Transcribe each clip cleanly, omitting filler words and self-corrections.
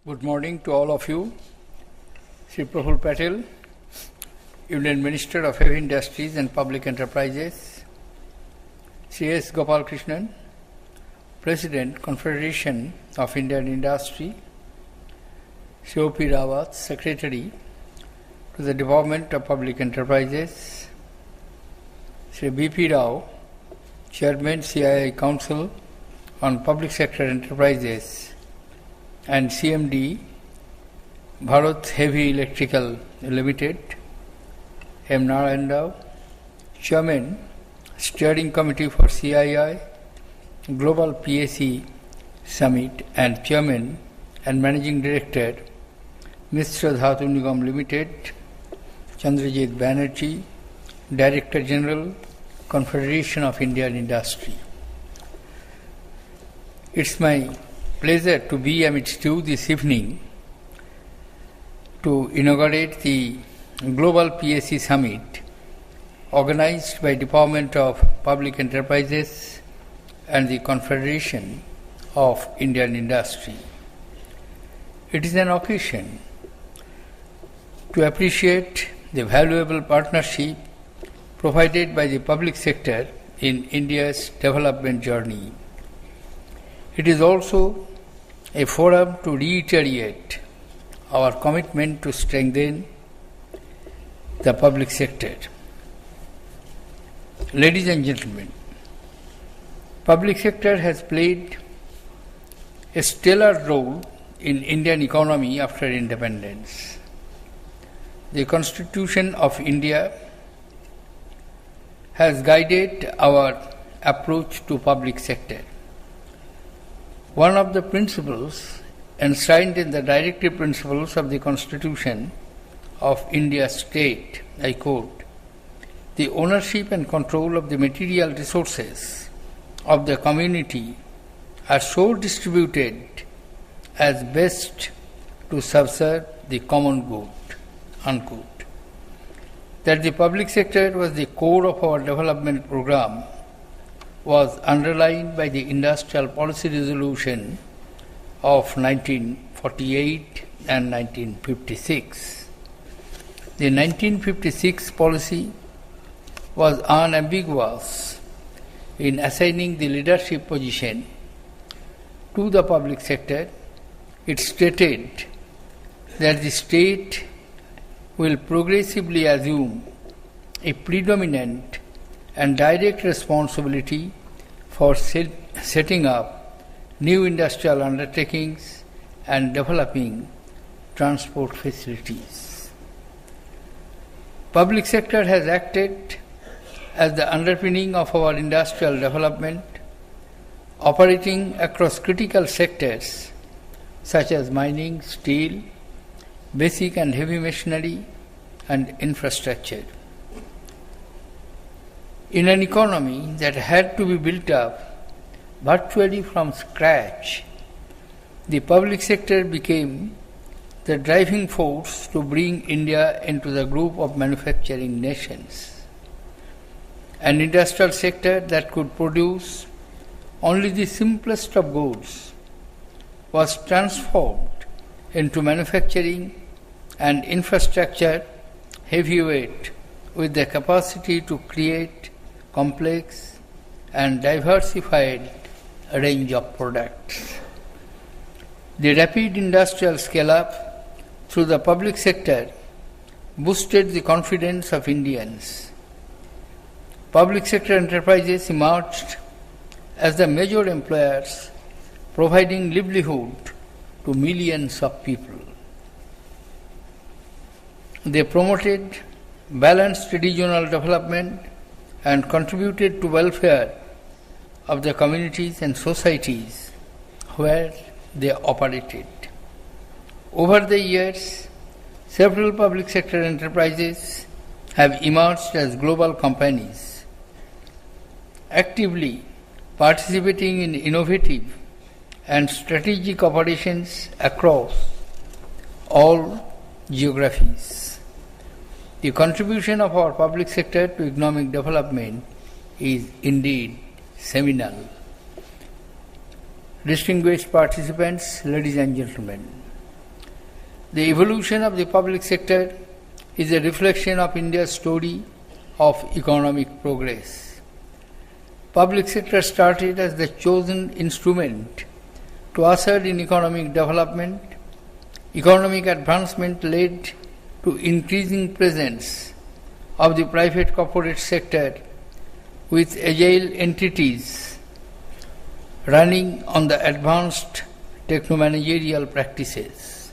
Good morning to all of you. Sri Praful Patel, Union Minister of Heavy Industries and Public Enterprises. Sri S. Gopal Krishnan, President, Confederation of Indian Industry. Sri O. P. Rawat, Secretary to the Department of Public Enterprises. Sri B. P. Rao, Chairman, CII Council on Public Sector Enterprises, and CMD, Bharat Heavy Electrical Limited. M. Narayan Rao, Chairman, Steering Committee for CII, Global PSE Summit, and Chairman and Managing Director, Mr. Dhatu Nigam Limited. Chandrajit Banerjee, Director General, Confederation of Indian Industry. It's my pleasure to be amidst you this evening to inaugurate the Global PSE Summit organized by Department of Public Enterprises and the Confederation of Indian Industry. It is an occasion to appreciate the valuable partnership provided by the public sector in India's development journey. It is also a forum to reiterate our commitment to strengthen the public sector. Ladies and gentlemen, public sector has played a stellar role in Indian economy after independence. The Constitution of India has guided our approach to public sector. One of the principles enshrined in the directive principles of the Constitution of India state, I quote, "The ownership and control of the material resources of the community are so distributed as best to subserve the common good," unquote. That the public sector was the core of our development program was underlined by the Industrial Policy Resolution of 1948 and 1956. The 1956 policy was unambiguous in assigning the leadership position to the public sector. It stated that the state will progressively assume a predominant and direct responsibility for setting up new industrial undertakings and developing transport facilities. Public sector has acted as the underpinning of our industrial development, operating across critical sectors such as mining, steel, basic and heavy machinery, and infrastructure. In an economy that had to be built up virtually from scratch, the public sector became the driving force to bring India into the group of manufacturing nations. An industrial sector that could produce only the simplest of goods was transformed into manufacturing and infrastructure heavyweight with the capacity to create complex and diversified range of products. The rapid industrial scale-up through the public sector boosted the confidence of Indians. Public sector enterprises emerged as the major employers, providing livelihood to millions of people. They promoted balanced regional development and contributed to welfare of the communities and societies where they operated. Over the years, several public sector enterprises have emerged as global companies, actively participating in innovative and strategic operations across all geographies. The contribution of our public sector to economic development is indeed seminal. Distinguished participants, ladies and gentlemen, The evolution of the public sector is a reflection of India's story of economic progress. Public sector started as the chosen instrument to usher in economic development. Economic advancement led to increasing presence of the private corporate sector with agile entities running on the advanced techno-managerial practices.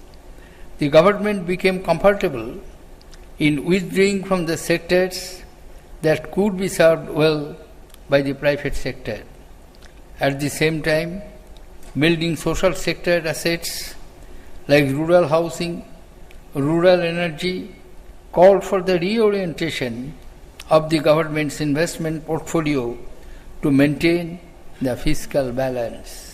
The government became comfortable in withdrawing from the sectors that could be served well by the private sector. At the same time, building social sector assets like rural housing, rural energy called for the reorientation of the government's investment portfolio to maintain the fiscal balance.